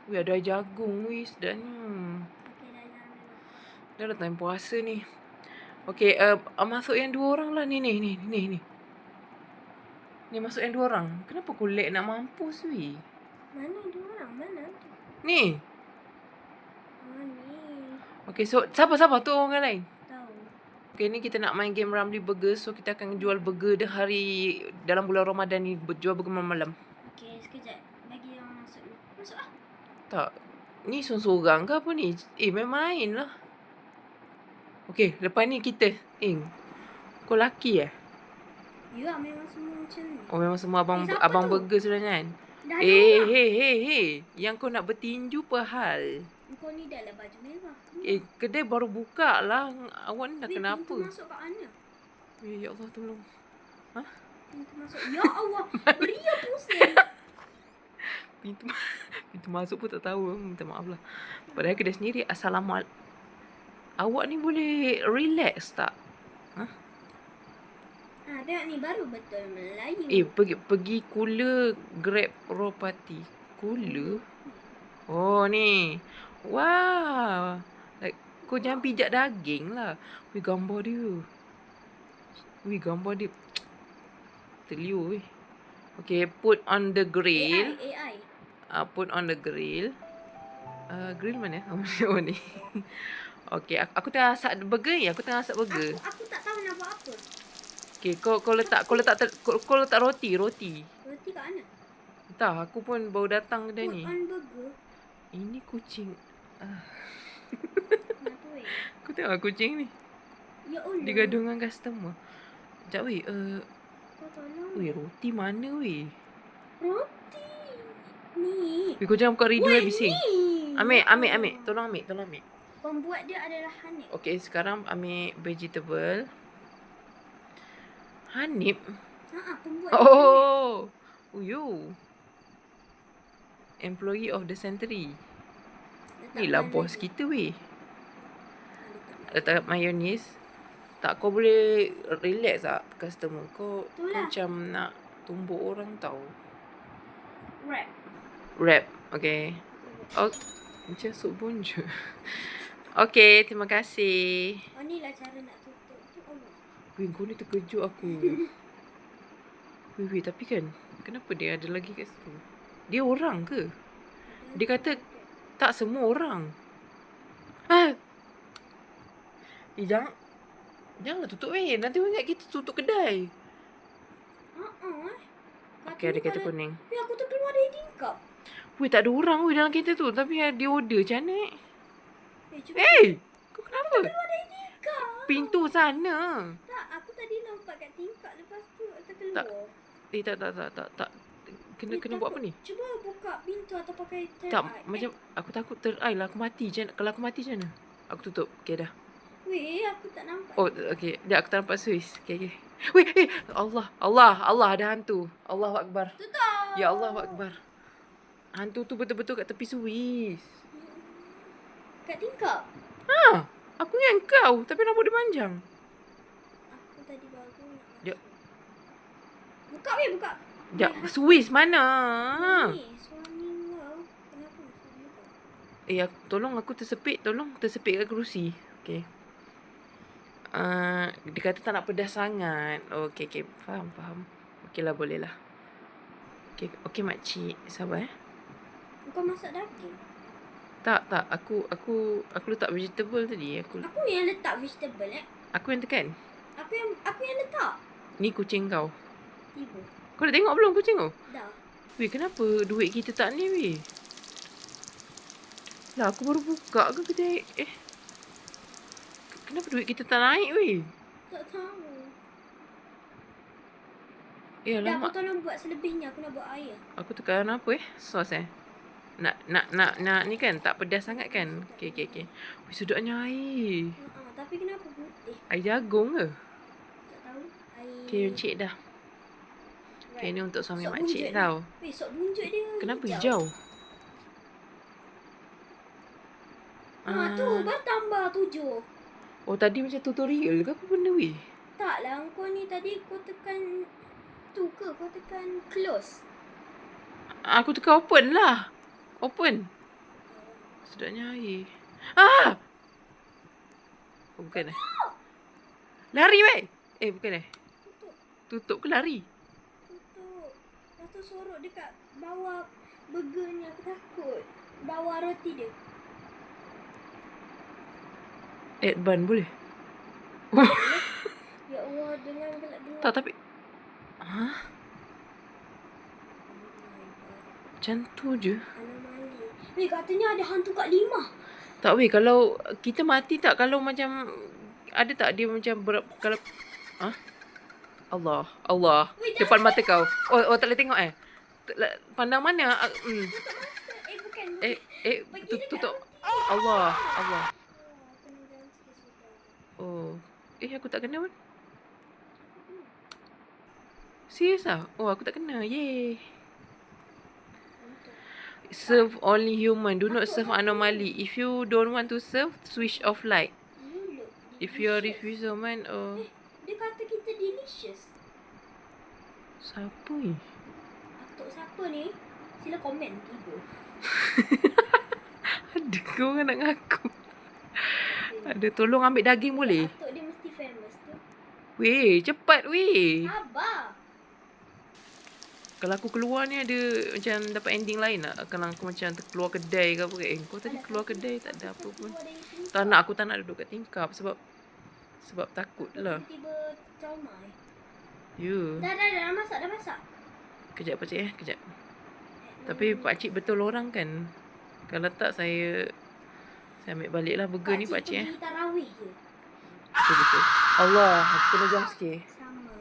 Weh, ada jagung weh, sedapnya. Okay, dah jangan. Dah datang puasa ni. Okay, masuk yang 2 orang lah ni. Ni masuk yang 2 orang. Kenapa aku lag nak mampus weh? Mana 2 orang? Mana tu? Ni. Oh, ni. Okay, so siapa tu orang lain? Tahu. Okay, ni kita nak main game Ramly Burger. So, kita akan jual burger dalam bulan Ramadan ni. Jual burger malam-malam. Okay, sekejap. Bagi yang masuk ni. Masuk lah. Tak. Ni seorang ke apa ni? Main lah. Okay, lepas ni kita. Kau laki Ya, memang semua macam ni. Oh, memang semua siapa abang tu? burger sudah kan? Dah ada orang. Hey. Yang kau nak bertinju apa hal? Kau ni dah lah baju merah. Kedai baru buka lah. Awak ni dah kenapa? Pintu masuk kat mana? Ya Allah, tolong. Pintu masuk. Ya Allah. Beria pusing. Pintu masuk pun tak tahu. Minta maaf lah. Padahal kedai sendiri. Assalamualaikum. Awak ni boleh relax tak? Tengok ni baru betul Melayu. Pergi Kula Grab Ropati. Kula? Oh, ni. Wow. Like, kau jangan pijak daging lah. Weh, gambar dia. Terliur weh. Okay, put on the grill. AI. Put on the grill. Grill mana? Oh, ni. Okay, aku tengah masak burger ni. Aku Aku tak tahu nak buat apa. Okay, kau letak roti. Roti kat mana? Entah, aku pun baru datang kedai ni. Put on burger. Ini kucing. Kenapa weh? Kau tengok kucing ni. Ya Allah. Dia gaduh dengan customer. Sekejap weh. Kau tolong. Weh, roti mana weh? Roti. Ni. Weh, kau jangan buka rindu bising. Ni. Ambil. Tolong ambil. Pembuat dia adalah Hanif. Okay, sekarang ambil vegetable. Hanif? Pembuat Oh. You. Employee of the century. Ni lah bos kita weh. Letak mayonis. Tak, kau boleh relax tak customer. Kau macam nak tumbuk orang tau. Wrap. Okay. Macam sup bonjo. Okay, terima kasih. Oh, ni lah cara nak tutup tu. Allah. Weh, kau ni terkejut aku. Weh, tapi kan, kenapa dia ada lagi kat situ? Dia orang ke? Dia kata tak semua orang. Janganlah tutup weh. Nanti orang ingat kita tutup kedai. Okay, ada kereta kuning. Weh, aku terkeluar dari tingkap. Weh, tak ada orang weh dalam kereta tu. Tapi dia order macam mana? Kau kenapa? Terkeluar dari tingkap. Pintu sana. Tak, aku tadi nampak kat tingkap. Lepas tu terkeluar. Tak. Kena buat apa ni? Cuba buka pintu atau pakai third Tak, eye. macam aku takut third-eye lah. Kalau aku mati macam mana? Aku tutup. Okay, dah. Weh, aku tak nampak. Oh, okay. Sekejap, aku tak nampak Swiss. Okay. Weh, Allah, ada hantu. Allahu Akbar. Tutup. Ya Allah Akbar. Hantu tu betul-betul kat tepi Swiss. Kat tingkap? Aku ingat kau. Tapi rambut dia panjang. Aku tadi baru nak Sekejap. Buka weh, buka. Sekejap, Swiss mana? Ni, suami kau. Kenapa suami kau? Tolong aku tersepit. Kat kerusi. Okay. Dia kata tak nak pedas sangat. Okay. Faham. Okay lah, boleh lah. Okay makcik. Sabar Kau masak daging? Tak. Aku letak vegetable tadi. Aku yang letak vegetable Aku yang tekan. Aku yang letak. Ni kucing kau. Tiba. Kau dah tengok belum kucing kau? Dah. Weh, kenapa duit kita tak ni weh? Lah, aku baru buka ke kedai? Kenapa duit kita tak naik weh? Tak tahu. Dah, aku tolong buat selebihnya. Aku nak buat air. Aku tekan apa sos Nak ni kan tak pedas sangat kan? Okay. Weh, sedapnya air. Tapi kenapa putih? Air jagung ke? Tak tahu. Air. Okay, makcik dah. Okay, ni untuk suami Sok makcik bunjuk tau. Weh, sok bunjuk dia. Kenapa hijau? Tu, bertambah 7. Oh, tadi macam tutorial ke apa benda weh? Taklah, kau ni tadi kau tekan tu ke? Kau tekan close. Aku tekan open lah. Open. Sedapnya air. Ah! Oh, bukan eh. Lari weh. Bukan eh. Tutup. Tutup ke lari? Tutup. Lepas tu sorok dekat bawah burger ni. Aku takut. Bawah roti dia. Add bun boleh? Ya Allah, dengan gelap-gelap. Tak, tapi Oh my god. macam tu je. Anomali. Weh, katanya ada hantu kat Lima. Tak weh, kalau kita mati tak, kalau macam ada tak dia macam kalau Allah Weh, depan mata kau. Oh tak boleh tengok eh. Pandang mana? tutup mata. Bukan. Pergi dekat Tutup. roti. Allah. Oh, kena jangan sikit sudah. Oh. Aku tak kena pun. Serius ah? Oh, aku tak kena. Yay. Serve only human. Do not serve anomaly. If you don't want to serve, switch off light. You look If you delicious. refuse someone, Dia kata kita delicious. siapa ni? Atuk siapa ni? Sila komen 3. Ada ke orang nak ngaku? Ada, tolong ambil daging boleh? Atuk dia mesti famous tu. Weh, cepat weh. Sabar. Kalau aku keluar ni ada macam dapat ending lain tak? Kalau aku macam terkeluar kedai ke apa ke? Kau tadi keluar kedai tak ada apa pun. Tak nak, aku tak nak duduk kat tingkap sebab takut lah. Tiba-tiba trauma. Ya. Dah masak. Kejap pakcik kejap. Tapi pakcik betul orang kan? Kalau tak saya ambil balik lah burger ni pakcik pergi tarawih je. Betul. Allah, aku kena jump scare. Sama.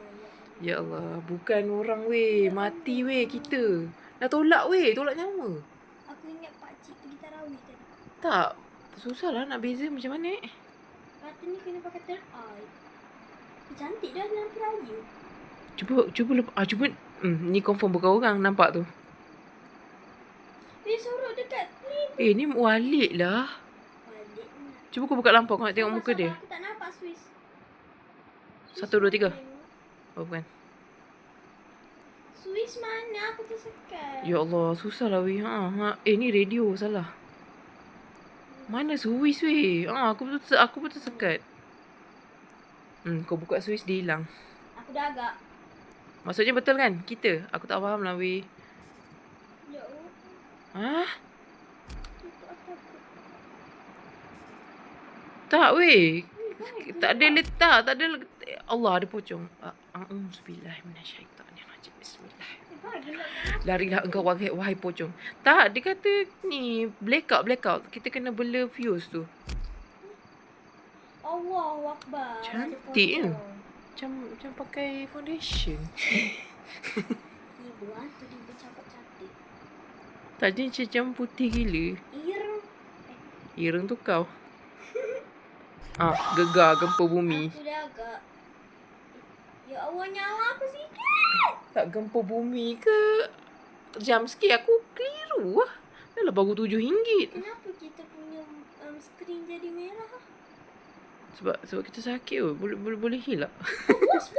Ya Allah, bukan orang weh, mati weh kita. Dah tolak weh, tolak nyawa. Aku ingat pakcik pergi tarawih tadi. Tak, susah lah nak beza macam mana Katanya kena pakai third eye. Cantik dah lampu raya. Cuba ni confirm bukan orang nampak tu. Sorok dekat ni. Ni Walid lah. Balik ni. Cuba kau buka lampu, kau nak tengok muka dia. Aku tak nampak Swiss. 1, 2, 3. Oh bukan. Swiss mana? Aku tersekat. Ya Allah, susah lah weh. Ni radio salah. Mana Swiss weh? Aku pun tersekat. Kau buka Swiss dia hilang. Aku dah agak. Maksudnya betul kan? Kita. Aku tak faham lah weh. Ya Allah. Tak weh. Tak ada letak. Allah, ada pocong. A'udzubillahiminasyaitanirrajim. Bismillah. Larilah engkau wahai pocong. Tak, dia kata ni blackout. Kita kena bela fuse tu. Allahu Akbar. Cantik ke? Macam pakai foundation. Ibu hantu dia bercakap cantik. Tadi macam putih gila. Ireng tu kau. Gegar gempa bumi. Aku dah agak. Ya Allah, nyawa aku sikit. Tak gempa bumi ke? Jam scare aku keliru lah. Dah lah baru RM7. Kenapa kita punya skrin jadi merah? Sebab kita sakit tu. Boleh hilang. Bos.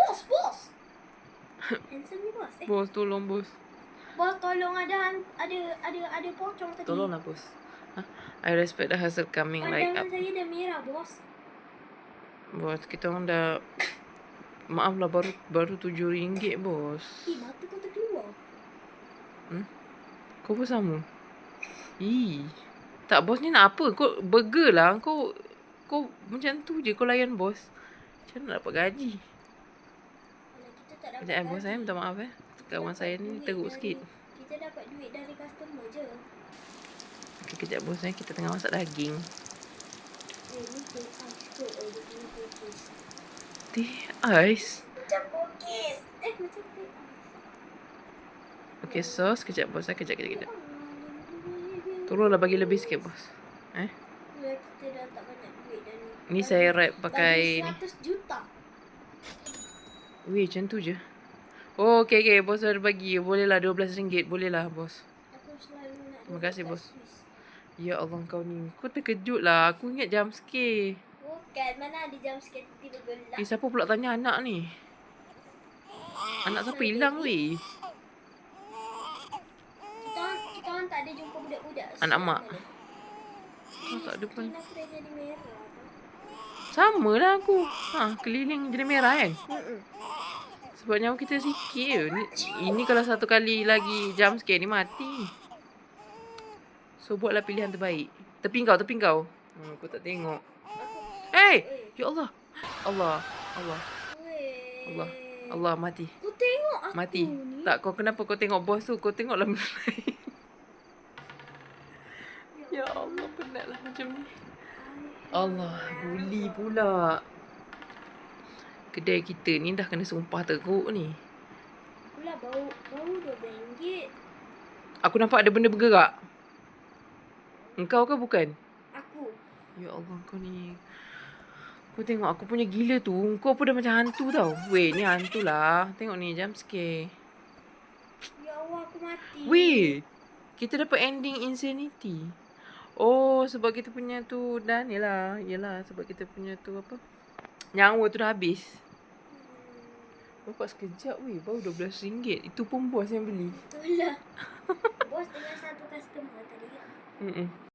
Handsome ni bos. Bos, tolong bos. Bos, tolong ada pocong tadi. Tolonglah bos. I respect the hustle coming like Pandangan up. saya dah merah, bos. Bos, kita orang dah, maaf lah, baru RM7 bos. Mata kau terkeluar. Kau pun sama. Tak, bos ni nak apa? Kau burger lah. Kau macam tu je kau layan bos. Macam mana nak dapat gaji? Kalau kita tak dapat Sekejap bos, saya minta maaf kawan saya ni teruk sikit. Kita dapat duit dari customer je. Okay, kejap bos, kita tengah masak daging. Ni teh ais ke? Ni cookies. Teh ais? Macam cookies. Macam teh ais. Okay, sos. Kejap bos, kejap. Tolonglah bagi lebih sikit bos. Kita dah tak banyak duit dah ni. Ni saya wrap pakai ni. 100 juta. Weh, macam tu je. Oh, okay. Bos ada bagi. Boleh lah, RM12. Boleh lah, bos. Aku selalu nak. Terima kasih, bos. Ya Allah, kau ni. Kau terkejut lah. Aku ingat jump scare. Bukan. Mana ada jam sikit tiba gelap. Siapa pula tanya anak ni? Anak siapa hilang weh? Kita orang tak ada jumpa budak-budak. Anak mak. Ah, tak ada pun. Screen aku dah jadi merah. Sama lah aku. Keliling jadi merah kan? Mm-mm. Sebab nyawa kita sikit je. Ini kalau satu kali lagi jump scare ni mati. So buatlah pilihan terbaik. Tepi kau. Aku tak tengok. Hey! Ya Allah. Allah. Allah. Allah mati. Kau tengok aku Mati. ni. Tak, kau kenapa kau tengok bos tu? Kau tengoklah benda lain. Ya Allah, penatlah macam ni. Allah, buli pula. Kedai kita ni dah kena sumpah teruk ni. Pula bau RM12. Aku nampak ada benda bergerak. Engkau ke bukan? Aku. Ya Allah, kau ni. Kau tengok aku punya gila tu. Kau pun dah macam hantu tau. Weh, ni hantu lah. Tengok ni, jump scare. Ya Allah, aku mati. Weh, kita dapat ending insanity. Oh, sebab kita punya tu dah ni lah. Yelah, sebab kita punya tu apa? Nyawa tu dah habis. Bapak sekejap weh, baru RM12. Itu pun bos yang beli. Itulah. Bos dengan satu customer tadi. Mm-mm.